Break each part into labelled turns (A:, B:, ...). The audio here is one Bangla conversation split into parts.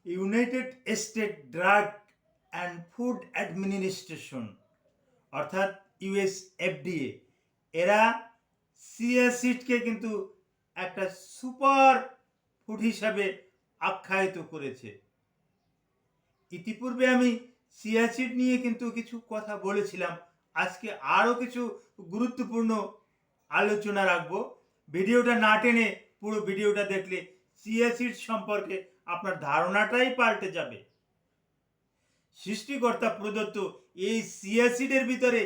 A: United state drug and food administration অর্থাৎ ইউএসএফডিএ এরা চিয়া সিডকে কিন্তু একটা সুপার ফুড হিসাবে আখ্যায়িত করেছে। ইতিপূর্বে আমি চিয়া সিড নিয়ে কিন্তু কিছু কথা বলেছিলাম। আজকে আরও কিছু গুরুত্বপূর্ণ আলোচনা রাখবো। ভিডিওটা না টেনে পুরো ভিডিওটা দেখলে চিয়া সিড সম্পর্কে আপনার ধারণাটাই পাল্টে যাবে। সৃষ্টিকর্তা প্রদত্ত এই চিয়া সিডের ভিতরে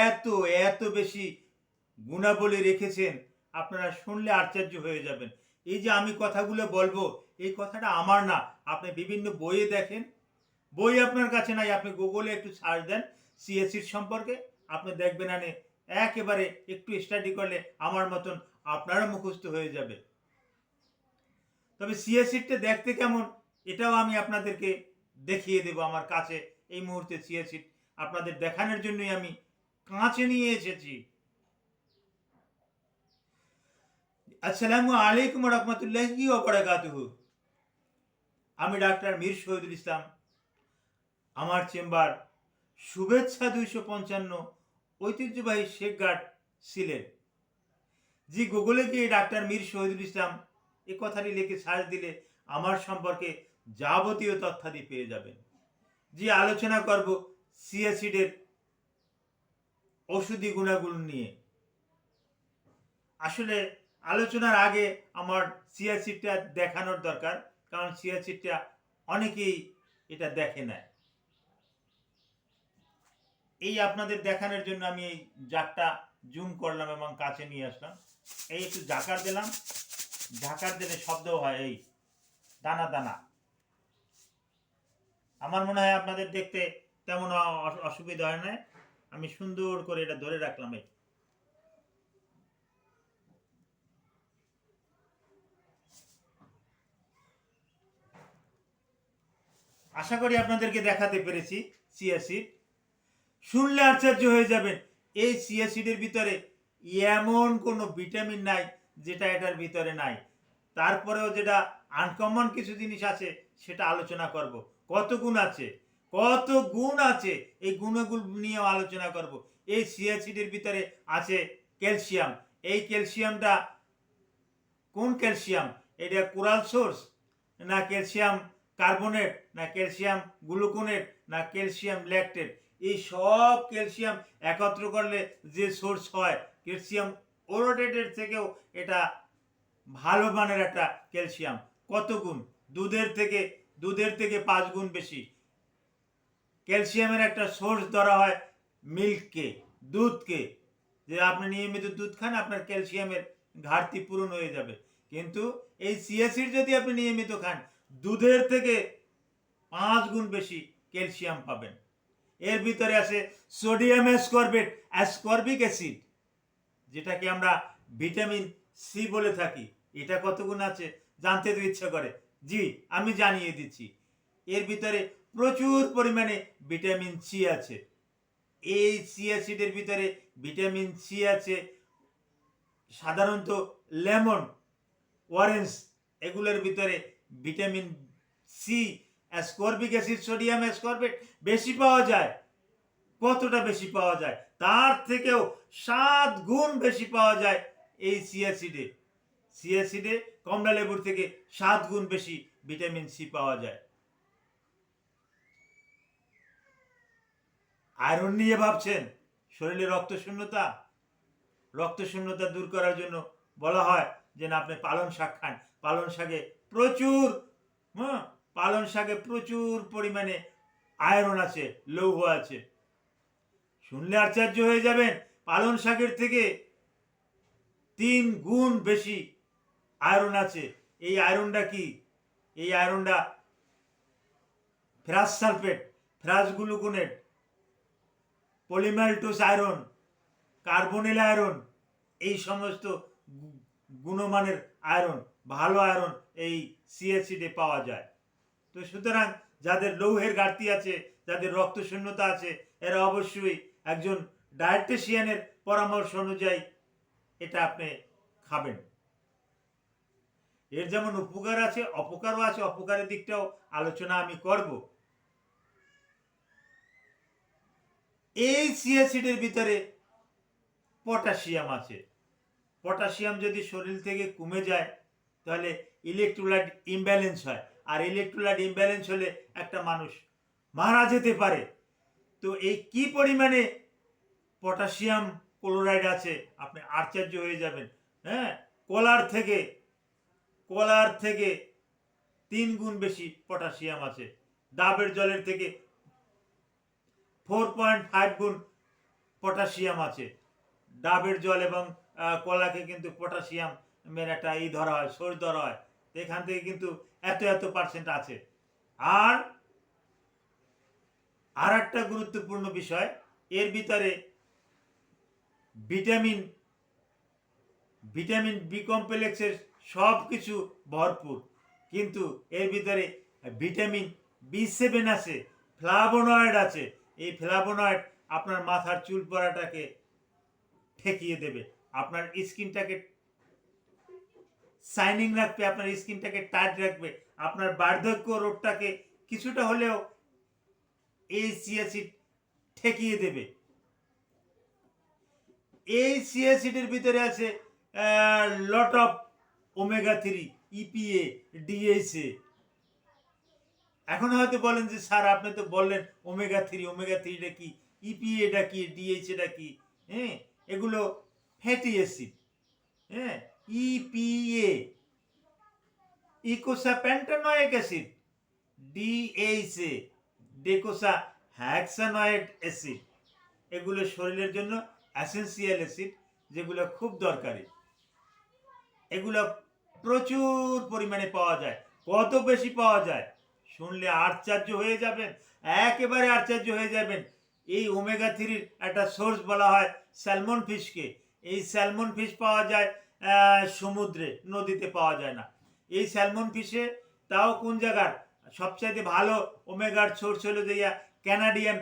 A: এত এত বেশি গুণাবলী রেখেছেন, আপনারা শুনলে আশ্চর্য হয়ে যাবেন। এই যে আমি কথাগুলো বলবো, এই কথাটা আমার না, আপনি বিভিন্ন বইয়ে দেখেন। বই আপনার কাছে নাই, আপনি গুগলে একটু সার্চ দেন চিয়া সিড সম্পর্কে, আপনি দেখবেন একেবারে একটু স্টাডি করলে আমার মতন আপনারও মুখস্থ হয়ে যাবে। তবে চিয়া সিডটা দেখতে কেমন এটাও আমি আপনাদেরকে দেখিয়ে দেব। আমার কাছে এই মুহূর্তে চিয়া সিড আপনাদের দেখানোর জন্যই আমি কাছে নিয়ে এসেছি। আসসালামু আলাইকুম রহমতুল্লাহি ওয়া বারাকাতুহু। আমি ডাক্তার মীর শহীদুল ইসলাম। আমার চেম্বার শুভেচ্ছা 255, ঐতিহ্যবাহী শেখঘাট, সিলেট। জি গুগলে গিয়ে ডাক্তার মীর শহীদুল ইসলাম এ কথাটি লিখে সার্চ দিলে আমার সম্পর্কে যাবতীয় তথ্যাদি পেয়ে যাবেন। যে আলোচনা করব চিয়া সিডের ঔষধি গুণাগুণ নিয়ে। আসলে আলোচনার আগে আমার চিয়া সিডটা দেখানোর দরকার, কারণ চিয়া সিডটা অনেকেই এটা দেখে নেয়। এই আপনাদের দেখানোর জন্য আমি এই জারটা জুম করলাম এবং কাছে নিয়ে আসলাম। এই একটু ঝাঁকার দিলাম, ঝাঁকার দিলে শব্দ হয় এই দানা দানা। আমার মনে হয় আপনাদের দেখতে তেমন অসুবিধা হয় না। আমি সুন্দর করে এটা ধরে রাখলাম। এই আশা করি আপনাদেরকে দেখাতে পেরেছি চিয়া সিড। শুনলে আশ্চর্য হয়ে যাবেন, এই চিয়া সিডের ভিতরে এমন কোনো ভিটামিন নাই যেটা এটার ভিতরে নাই। তারপরেও যেটা আনকমন কিছু জিনিস আছে সেটা আলোচনা করব। কত গুণ আছে, কত গুণ আছে, এই গুণগুলো নিয়েও আলোচনা করব। এই চিয়া সিডের ভিতরে আছে ক্যালসিয়াম। এই ক্যালসিয়ামটা কোন ক্যালসিয়াম? এটা কোরাল সোর্স, না ক্যালসিয়াম কার্বনেট, না ক্যালসিয়াম গ্লুকোনেট, না ক্যালসিয়াম ল্যাকটেট? এই সব ক্যালসিয়াম একত্র করলে যে সোর্স হয়, ক্যালসিয়াম ওরোটেটের থেকেও এটা ভালো মানের একটা ক্যালসিয়াম। কত গুণ? দুধের থেকে 5 গুণ বেশি। ক্যালসিয়ামের একটা সোর্স ধরা হয় মিল্ককে, দুধকে। যে আপনি নিয়মিত দুধ খান, আপনার ক্যালসিয়ামের ঘাটতি পূরণ হয়ে যাবে। কিন্তু এই চিয়া সিড যদি আপনি নিয়মিত খান, দুধের থেকে 5 গুণ বেশি ক্যালসিয়াম পাবেন। এর ভিতরে আছে সোডিয়াম অ্যাসকর্বেট, অ্যাসকর্বিক অ্যাসিড, যেটাকে আমরা ভিটামিন সি বলে থাকি। এটা কত গুণ আছে জানতে তো ইচ্ছা করে। জি আমি জানিয়ে দিচ্ছি। এর ভিতরে প্রচুর পরিমাণে ভিটামিন সি আছে। এই চিয়া সিডের ভিতরে ভিটামিন সি আছে সাধারণত লেমন, অরেঞ্জ, এগুলোর ভিতরে vitamin C, ascorbic acid, sodium ascorbate বেশি পাওয়া যায়। কতটা বেশি পাওয়া যায়? তার থেকেও 7 গুণ বেশি পাওয়া যায় এই চিয়া সিডে। চিয়া সিডে কমলা লেবুর থেকে 7 গুণ বেশি ভিটামিন সি পাওয়া যায়। আয়রন নিয়ে ভাবছেন? শরীরে রক্ত শূন্যতা দূর করার জন্য বলা হয় যে না আপনি পালং শাক খান। পালং শাকে প্রচুর পালং শাকে প্রচুর পরিমাণে আয়রন আছে, লৌহ আছে। শুনলে আশ্চর্য হয়ে যাবেন, পালং শাকের থেকে 3 গুণ বেশি আয়রন আছে। এই আয়রনটা কি? এই আয়রনটা ferrous sulphate, ferrous gluconate, polymaltose iron, carbonyl iron, এই সমস্ত গুণমানের আয়রন, ভালো আয়রন এই চিয়া সিডে পাওয়া যায়। তো সুতরাং যাদের লৌহের ঘাটতি আছে, যাদের রক্ত শূন্যতা আছে, এরা অবশ্যই একজন ডায়েটিশিয়ানের পরামর্শ অনুযায়ী এটা আপনি খাবেন। এর যেমন উপকার আছে অপকারও আছে, অপকারের দিকটাও আলোচনা আমি করব। এই চিয়া সিডের ভিতরে পটাশিয়াম আছে। পটাশিয়াম যদি শরীর থেকে কমে যায় তাহলে ইলেকট্রোলাইট ইমব্যালেন্স হয়, আর ইলেকট্রোলাইট ইমব্যালেন্স হলে একটা মানুষ মারা যেতে পারে। তো এই কি পরিমাণে পটাশিয়াম ক্লোরাইড আছে আপনি আশ্চর্য হয়ে যাবেন। হ্যাঁ, কলার থেকে 3 গুণ বেশি পটাশিয়াম আছে। ডাবের জলের থেকে 4.5 গুণ পটাশিয়াম আছে। ডাবের জল এবং কলাকে কিন্তু পটাশিয়ামের একটা ধরা হয়, সোর্স ধরা হয়। এখান থেকে কিন্তু এত পার্সেন্ট আছে। আর একটা গুরুত্বপূর্ণ বিষয়, এর ভিতরে ভিটামিন বি কমপ্লেক্সের সব কিছু ভরপুর, কিন্তু এর ভিতরে ভিটামিন B7 আছে, ফ্লাভোনয়েড আছে। এই ফ্লাভোনয়েড আপনার মাথার চুল পড়াটাকে ঠেকিয়ে দেবে, আপনার স্কিনটাকে শাইনিং রাখবে, আপনার স্কিনটাকে টাইট রাখবে, আপনার বার্ধক্য রোগটাকে কিছুটা হলেও এই চিয়া সিড ঠেকিয়ে দেবে। এই চিয়া সিডের ভিতরে আছে lot of omega 3, EPA, DHA। এখন হয়তো বলেন যে স্যার আপনি তো বললেন ওমেগা 3টা কি, EPAটা কি, DHAটা কি? হ্যাঁ, এগুলো ফ্যাটি অ্যাসিড। হ্যাঁ, EPA ইকোসাপ্যান্টানোয়িক অ্যাসিড, DHA ডেকোসা হ্যাক্সানয়েড অ্যাসিড। এগুলো শরীরের জন্য অ্যাসেন্সিয়াল অ্যাসিড, যেগুলো খুব দরকারি। এগুলো প্রচুর পরিমাণে পাওয়া যায়। কত বেশি পাওয়া যায় শুনলে আশ্চর্য হয়ে যাবেন, একেবারে আশ্চর্য হয়ে যাবেন। এই ওমেগা 3 একটা সোর্স বলা হয় স্যালমন ফিশকে। এই স্যালমন ফিশ পাওয়া যায় সমুদ্রে, নদীতে পাওয়া যায় না। এই স্যালমন ফিশে তাও কোন জায়গার সবচাইতে ভালো ওমেগার সোর্স হলো যে ক্যানাডিয়ান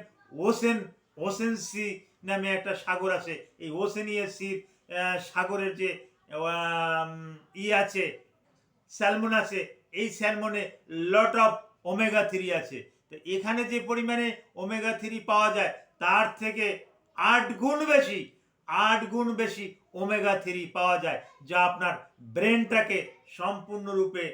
A: ওশেন সি নামে একটা সাগর আছে। এই ওশেনিয়া সির সাগরের যে আছে, স্যালমন আছে, এই স্যালমনে লট অফ ওমেগা 3 আছে। তো এখানে যে পরিমাণে ওমেগা 3 পাওয়া যায় তার থেকে 8 গুণ বেশি ওমেগা 3 পাওয়া যায়, যা আপনার ব্রেনটাকে সম্পূর্ণরূপে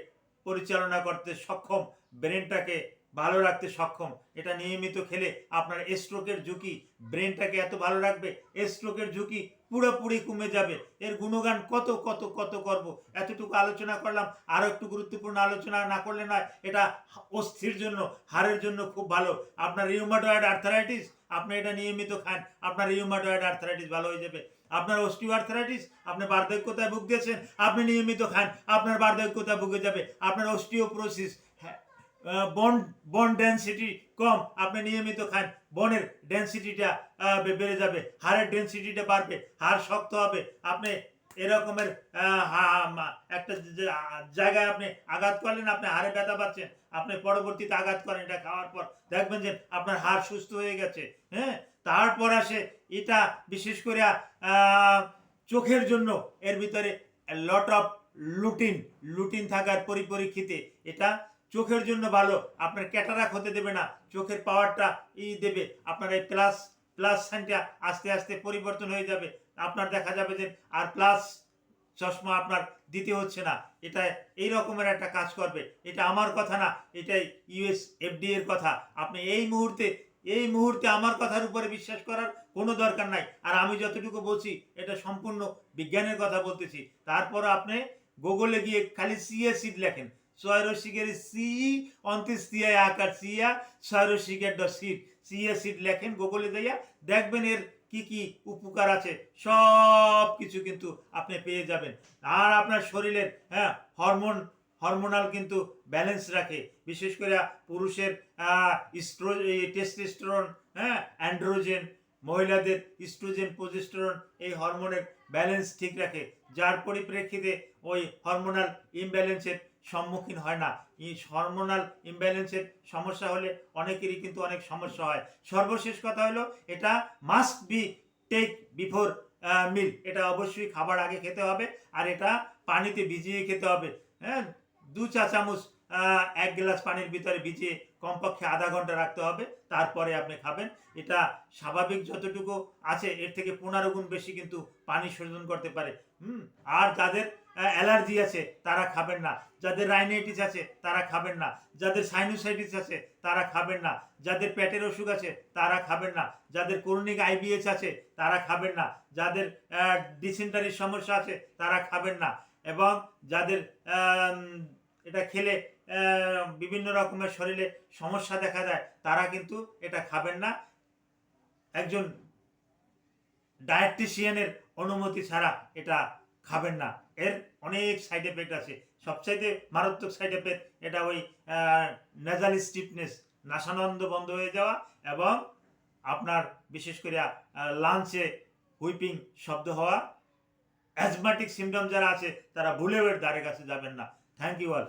A: পরিচালনা করতে সক্ষম, ব্রেনটাকে ভালো রাখতে সক্ষম। এটা নিয়মিত খেলে আপনার স্ট্রোকের ঝুঁকি, ব্রেনটাকে এত ভালো রাখবে, স্ট্রোকের ঝুঁকি পুরোপুরি কমে যাবে। এর গুণগান কত কত কত করব, এতটুকু আলোচনা করলাম। আরও একটু গুরুত্বপূর্ণ আলোচনা না করলে নয়। এটা অস্থির জন্য, হাড়ের জন্য খুব ভালো। আপনার রিউমাটয়েড আর্থারাইটিস, আপনি এটা নিয়মিত খান, আপনার রিউমাটয়েড আর্থারাইটিস ভালো হয়ে যাবে। আপনার অস্টিও আর্থারাইটিস, আপনি বার্ধক্যতায় ভুগতেছেন, আপনি নিয়মিত খান, আপনার বার্ধক্যতায় ভুগে যাবে। আপনার অস্টিওপোরোসিস, বন ডেন্সিটি কম, আপনি নিয়মিত খান, বনের ডেন্সিটিটা বেড়ে যাবে, হাড়ের ডেন্সিটিটা বাড়বে, হাড় শক্ত হবে। আপনি এরকমের একটা জায়গায় আপনি আঘাত করলেন, আপনি হাড়ে ব্যথা পাচ্ছেন, আপনি পরবর্তীতে আঘাত করেন, এটা খাওয়ার পর দেখবেন যে আপনার হাড় সুস্থ হয়ে গেছে। হ্যাঁ, তারপর আসে এটা বিশেষ করে চোখের জন্য এর ভিতরে লট অফ লুটিন থাকার পরিপ্রেক্ষিতে এটা চোখের জন্য ভালো। আপনার ক্যাটারাক্ট হতে দেবে না, চোখের পাওয়ারটা দেবে। আপনার এই প্লাস সাইনটা আস্তে আস্তে পরিবর্তন হয়ে যাবে। আপনার দেখা যাবে যে আর প্লাস চশমা আপনার দিতে হচ্ছে না। এটা এই রকমের একটা কাজ করবে। এটা আমার কথা না, এটাই US FDA এর কথা। আপনি এই মুহূর্তে আমার কথার উপরে বিশ্বাস করার কোনো দরকার নাই। আর আমি যতটুকু বলছি এটা সম্পূর্ণ বিজ্ঞানের কথা বলতেছি। তারপর আপনি গুগলে গিয়ে খালি চিয়া সিড লেখেন, ছয়রসিকের সি অন্ত্যেষ্টিয়ায় আকার চিয়া, ছয়রসিকের সিড, চিয়া সিড লেখেন গুগলে যাইয়া, দেখবেন এর কি কি উপকার আছে সব কিছু কিন্তু আপনি পেয়ে যাবেন। আর আপনার শরীরের হরমোনাল কিন্তু ব্যালেন্স রাখে। বিশেষ করে পুরুষের টেস্টোস্টেরন, অ্যান্ড্রোজেন, মহিলাদের ইস্ট্রোজেন, প্রোজেস্টেরন, এই হরমোনের ব্যালেন্স ঠিক রাখে, যার পরিপ্রেক্ষিতে ওই হরমোনাল ইমব্যালেন্সের সম্মুখীন হয় না। এই হরমোনাল ইমব্যালেন্সের সমস্যা হলে অনেকেরই কিন্তু অনেক সমস্যা হয়। সর্বশেষ কথা হলো, এটা must be take before meal. এটা অবশ্যই খাবার আগে খেতে হবে, আর এটা পানিতে ভিজিয়ে খেতে হবে। হ্যাঁ, 2 চা চামচ এক গ্লাস পানির ভিতরে ভিজিয়ে কমপক্ষে আধা ঘন্টা রাখতে হবে, তারপরে আপনি খাবেন। এটা স্বাভাবিক যতটুকু আছে এর থেকে 15 গুণ বেশি কিন্তু পানি শোষণ করতে পারে। আর যাদের অ্যালার্জি আছে তারা খাবেন না, যাদের রাইনাইটিস আছে তারা খাবেন না, যাদের সাইনোসাইটিস আছে তারা খাবেন না, যাদের পেটের অসুখ আছে তারা খাবেন না, যাদের ক্রনিক আইবিএস আছে তারা খাবেন না, যাদের ডিসেন্টারির সমস্যা আছে তারা খাবেন না, এবং যাদের এটা খেলে বিভিন্ন রকমের শরীরে সমস্যা দেখা যায় তারা কিন্তু এটা খাবেন না। একজন ডায়েটিশিয়ানের অনুমতি ছাড়া এটা খাবেন না। এর অনেক সাইড এফেক্ট আছে। সবচাইতে মারাত্মক সাইড এফেক্ট এটা ওই নেজাল স্টিফনেস, নাসানন্দ বন্ধ হয়ে যাওয়া, এবং আপনার বিশেষ করে লাঞ্চে হুইপিং শব্দ হওয়া। অ্যাজমাটিক সিমটম যারা আছে তারা ভুলেও এর ধারে কাছে যাবেন না। Thank you all.